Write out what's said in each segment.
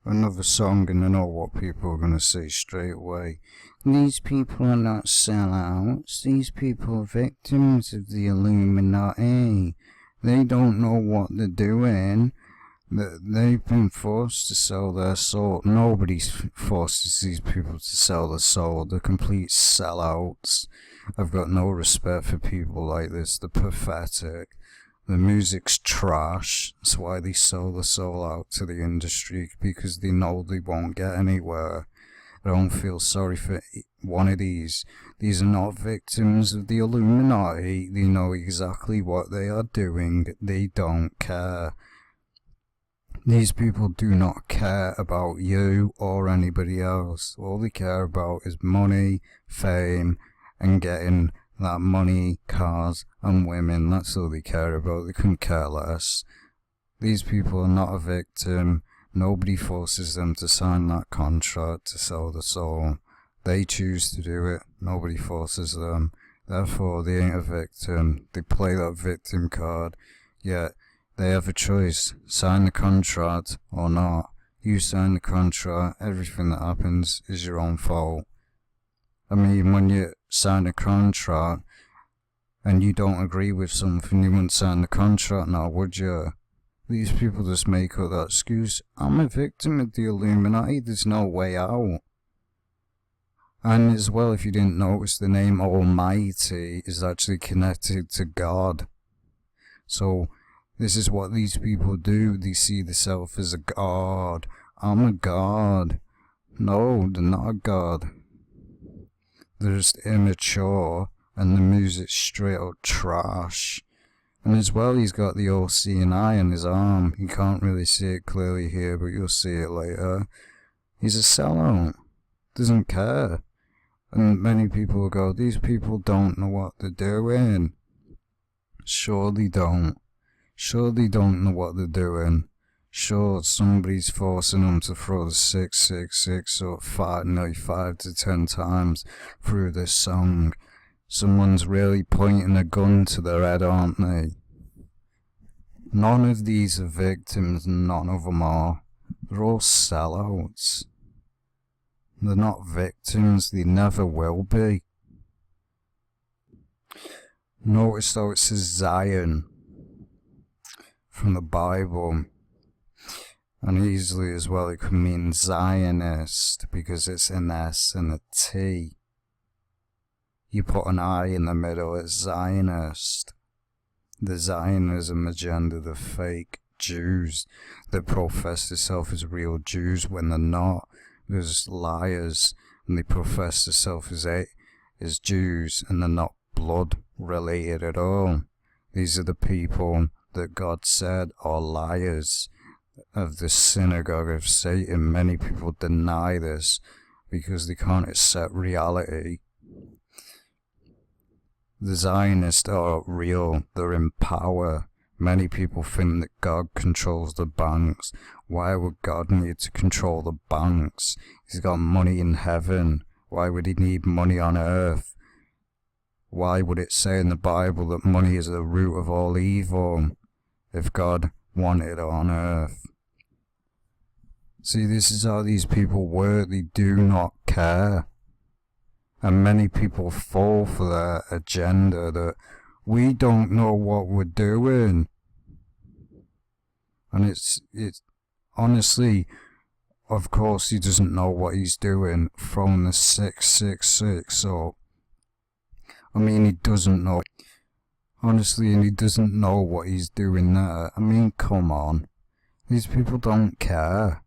another song and I know what people are going to say straight away. These people are not sellouts. These people are victims of the Illuminati. They don't know what they're doing. They've been forced to sell their soul. Nobody forces these people to sell their soul. They're complete sellouts. I've got no respect for people like this. They're pathetic. The music's trash. That's why they sell their soul out to the industry, because they know they won't get anywhere. I don't feel sorry for one of these. These are not victims of the Illuminati. They know exactly what they are doing. They don't care. These people do not care about you or anybody else. All they care about is money, fame, and getting that money, cars, and women. That's all they care about. They couldn't care less. These people are not a victim. Nobody forces them to sign that contract to sell the soul. They choose to do it. Nobody forces them. Therefore, they ain't a victim. They play that victim card. Yet, they have a choice. Sign the contract or not. You sign the contract. Everything that happens is your own fault. I mean, when you sign a contract and you don't agree with something, you wouldn't sign the contract now, would you? These people just make up that excuse. I'm a victim of the Illuminati. There's no way out. And as well, if you didn't notice, the name Almighty is actually connected to God. So, this is what these people do. They see themselves as a god. I'm a god. No, they're not a god. They're just immature, and the music's straight up trash. And as well, he's got the old seeing eye on his arm. You can't really see it clearly here, but you'll see it later. He's a sellout. Doesn't care. And many people will go, these people don't know what they're doing. Sure they don't. Sure they don't know what they're doing. Sure, somebody's forcing them to throw the 666 or nearly 5 to 10 times through this song. Someone's really pointing a gun to their head, aren't they? None of these are victims, none of them are. They're all sellouts. They're not victims, they never will be. Notice how it says Zion from the Bible. And easily as well it could mean Zionist, because it's an S and a T. You put an I in the middle, it's Zionist. The Zionism agenda, the fake Jews that profess themselves as real Jews when they're not. There's liars, and they profess themselves as Jews, and they're not blood related at all. These are the people that God said are liars of the synagogue of Satan. Many people deny this because they can't accept reality. The Zionists are real. They're in power. Many people think that God controls the banks. Why would God need to control the banks? He's got money in heaven. Why would he need money on earth? Why would it say in the Bible that money is the root of all evil if God wanted it on earth? See, this is how these people work. They do not care. And many people fall for their agenda that we don't know what we're doing. And it's honestly, of course he doesn't know what he's doing, throwing the 666 up. I mean, he doesn't know. Honestly, and he doesn't know what he's doing there. I mean, come on. These people don't care.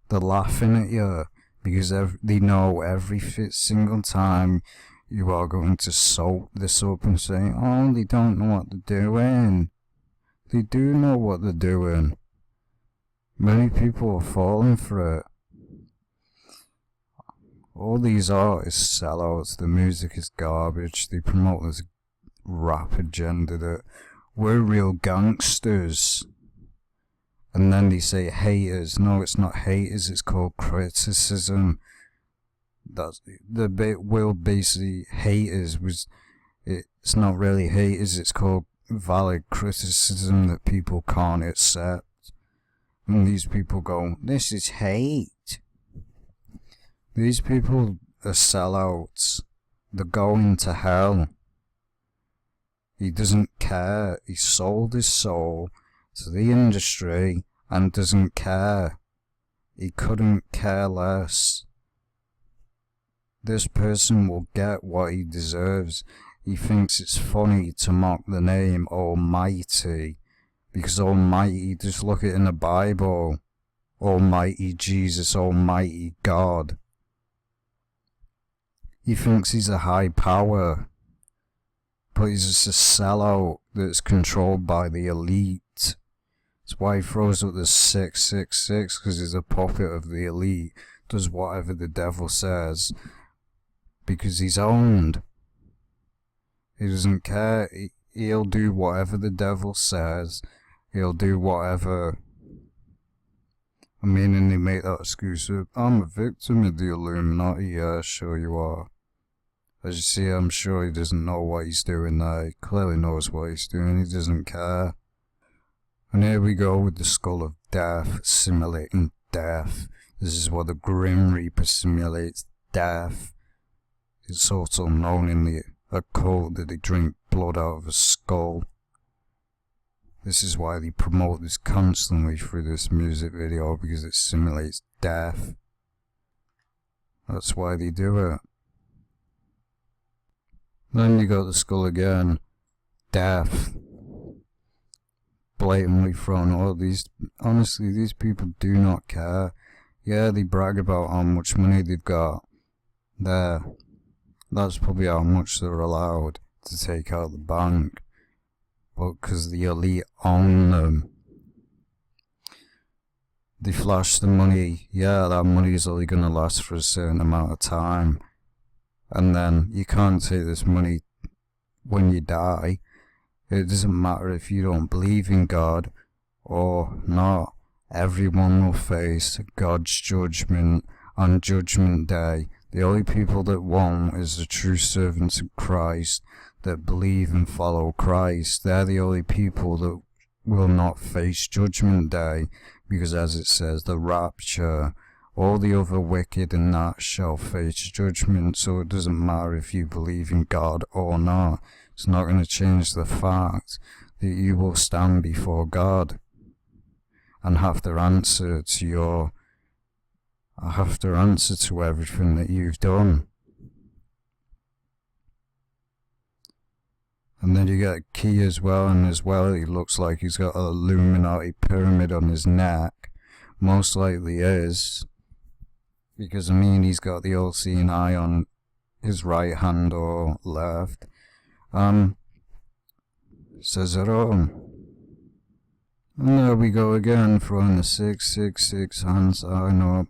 They're laughing at you because they know every single time you are going to soak this up and say, oh, they don't know what they're doing. They do know what they're doing. Many people are falling for it. All these artists sell out. The music is garbage. They promote this rap agenda that we're real gangsters. And then they say haters. No, it's not haters, it's called criticism. That's the bit will basically haters it's not really haters, it's called valid criticism that people can't accept. And these people go, this is hate. These people are sellouts. They're going to hell. He doesn't care. He sold his soul to the industry and doesn't care. He couldn't care less. This person will get what he deserves. He thinks it's funny to mock the name Almighty, because Almighty, just look at it in the Bible. Almighty Jesus, Almighty God. He thinks he's a high power, but he's just a sellout that's controlled by the elite. That's why he throws up the 666, because he's a puppet of the elite, does whatever the devil says, because he's owned. He doesn't care. He'll do whatever the devil says. He'll do whatever. I mean, and they make that excuse of, I'm a victim of the Illuminati. Yeah, sure you are. As you see, I'm sure he doesn't know what he's doing there. He clearly knows what he's doing. He doesn't care. And here we go with the skull of death, simulating death. This is what the Grim Reaper simulates, death. It's also known in the occult that they drink blood out of a skull. This is why they promote this constantly through this music video, because it simulates death. That's why they do it. Then you got the skull again. Death. Blatantly thrown. All these, honestly, these people do not care. Yeah, they brag about how much money they've got. There. That's probably how much they're allowed to take out of the bank. But because the elite own them, they flash the money. Yeah, that money is only going to last for a certain amount of time. And then you can't take this money when you die. It doesn't matter if you don't believe in God or not. Everyone will face God's judgment on Judgment Day. The only people that won't is the true servants of Christ that believe and follow Christ. They're the only people that will not face Judgment Day, because as it says, the rapture, all the other wicked and that shall face judgment. So it doesn't matter if you believe in God or not. It's not going to change the fact that you will stand before God and have to answer to everything that you've done. And then you get Key as well, and as well he looks like he's got an Illuminati pyramid on his neck. Most likely is, because I mean he's got the all-seeing eye on his right hand or left. Says it all. And there we go again, throwing the 666 hand sign up.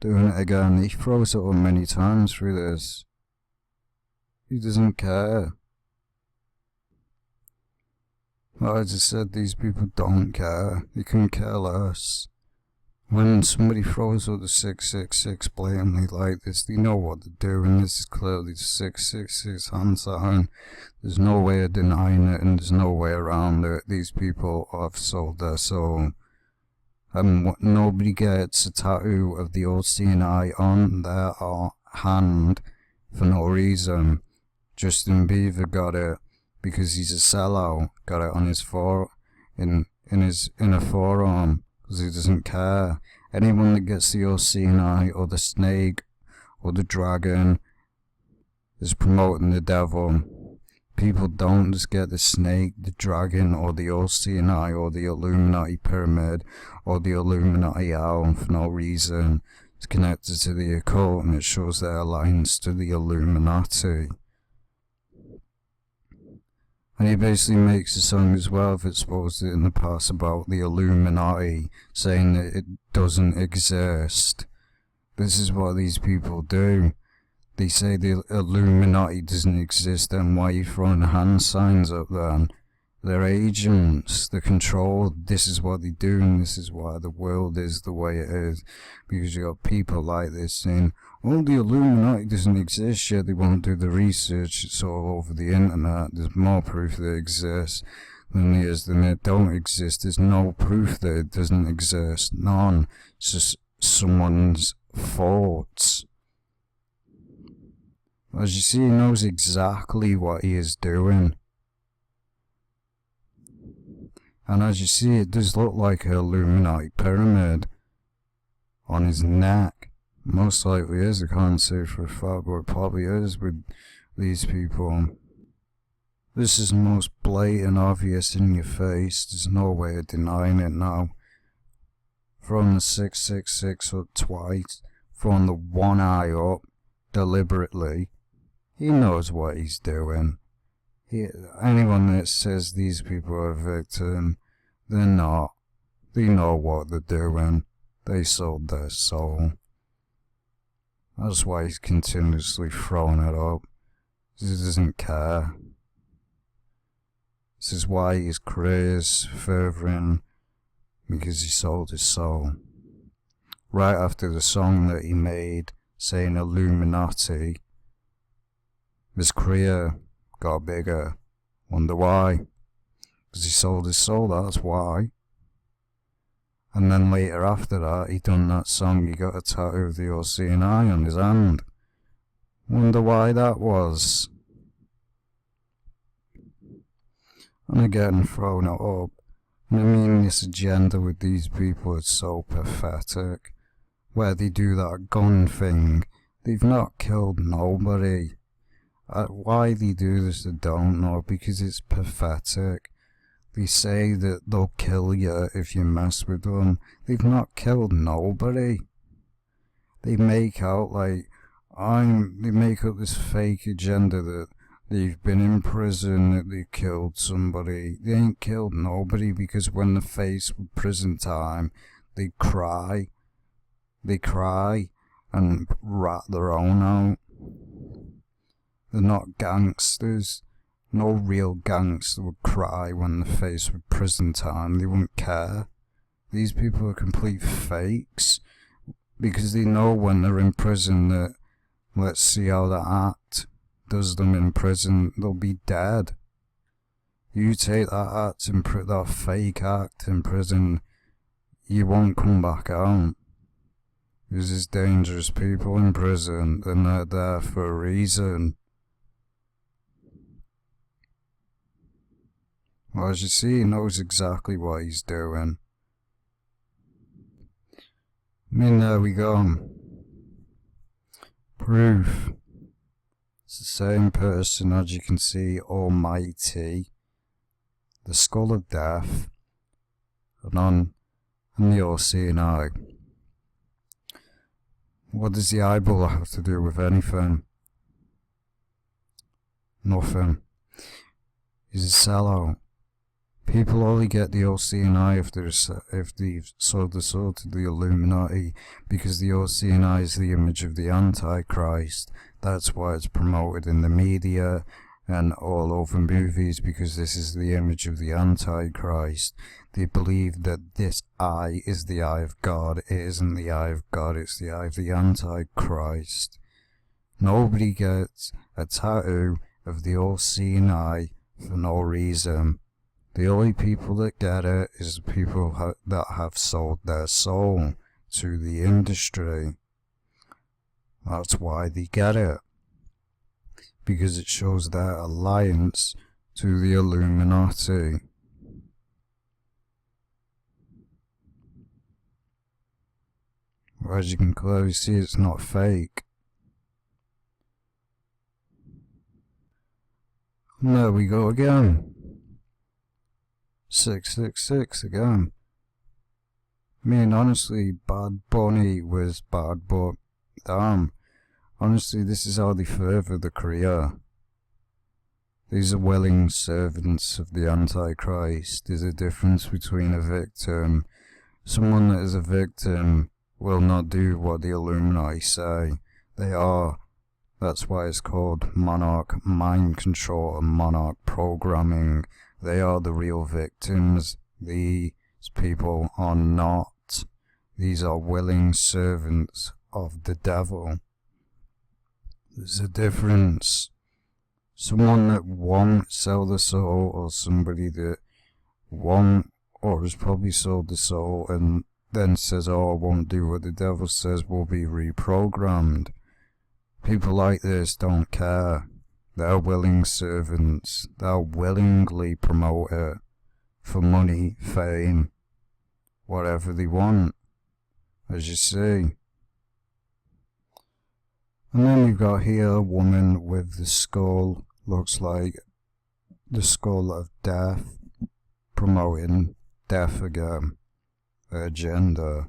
Doing it again. He throws it up many times through this. He doesn't care. Like I just said, these people don't care. They couldn't care less. When somebody throws up the 666 blatantly like this, they know what they're doing. This is clearly the 666 hand sign. There's no way of denying it, and there's no way around it. These people have sold their soul. And nobody gets a tattoo of the all-seeing eye on their hand for no reason. Justin Bieber got it because he's a sellout. Got it on his in a forearm because he doesn't care. Anyone that gets the all-seeing eye or the snake or the dragon is promoting the devil. People don't just get the snake, the dragon, or the all-seeing eye, or the Illuminati pyramid, or the Illuminati owl for no reason. It's connected to the occult, and it shows their alliance to the Illuminati. And he basically makes a song as well, if it's supposed to, in the past, about the Illuminati, saying that it doesn't exist. This is what these people do. They say the Illuminati doesn't exist, then why are you throwing hand signs up then? They're agents, they're controlled, this is what they do, and this is why the world is the way it is. Because you got people like this saying, oh, the Illuminati doesn't exist, yet they won't do the research, it's all over the internet, there's more proof that it exists. than it is than it don't exist. There's no proof that it doesn't exist. None. It's just someone's thoughts. As you see, he knows exactly what he is doing. And as you see, it does look like an Illuminati pyramid on his neck. Most likely is, I can't say for a fact, but it probably is with these people. This is most blatant, obvious in your face. There's no way of denying it now. Throwing the 666 up twice, throwing the one eye up deliberately. He knows what he's doing. Anyone that says these people are a victim, they're not. They know what they're doing. They sold their soul. That's why he's continuously throwing it up. He doesn't care. This is why his career is furthering, because he sold his soul. Right after the song that he made saying Illuminati, his career got bigger. Wonder why? Because he sold his soul, that's why. And then later after that, he done that song, he got a tattoo of the Oceani on his hand. Wonder why that was. And again, throwing it up. And I mean, this agenda with these people is so pathetic. Where they do that gun thing, they've not killed nobody. Why they do this, I don't know, because it's pathetic. They say that they'll kill you if you mess with them. They've not killed nobody. They make out like, they make up this fake agenda that they've been in prison, that they killed somebody. They ain't killed nobody, because when they're faced with prison time, they cry. They cry and rat their own out. They're not gangsters. No real gangster would cry when they're faced with prison time. They wouldn't care. These people are complete fakes, because they know when they're in prison that, let's see how that act does them in prison, they'll be dead. You take that act in that fake act in prison, you won't come back out. There's dangerous people in prison, and they're there for a reason. Well, as you see, he knows exactly what he's doing. I mean, there we go. Proof. It's the same person, as you can see, Almighty, the Skull of Death, and the all-seeing eye. What does the eyeball have to do with anything? Nothing. He's a sellout. People only get the all-seeing eye if they've sold the soul to the Illuminati, because the all-seeing eye is the image of the Antichrist. That's why it's promoted in the media and all over movies, because this is the image of the Antichrist. They believe that this eye is the eye of God. It isn't the eye of God, it's the eye of the Antichrist. Nobody gets a tattoo of the all-seeing eye for no reason. The only people that get it is the people that have sold their soul to the industry. That's why they get it. Because it shows their alliance to the Illuminati. As you can clearly see, it's not fake. And there we go again. 666 again. I mean, honestly, Bad Bunny was bad, but damn. Honestly, this is how they further the career. These are willing servants of the Antichrist. There's a difference between a victim. Someone that is a victim will not do what the Illuminati say. They are. That's why it's called monarch mind control and monarch programming. They are the real victims. These people are not. These are willing servants of the devil. There's a difference. Someone that won't sell the soul, or somebody that won't, or has probably sold the soul and then says, oh, I won't do what the devil says, will be reprogrammed. People like this don't care. They're willing servants. They'll willingly promote it for money, fame, whatever they want, as you see. And then we've got here a woman with the skull, looks like the skull of death, promoting death again, their agenda.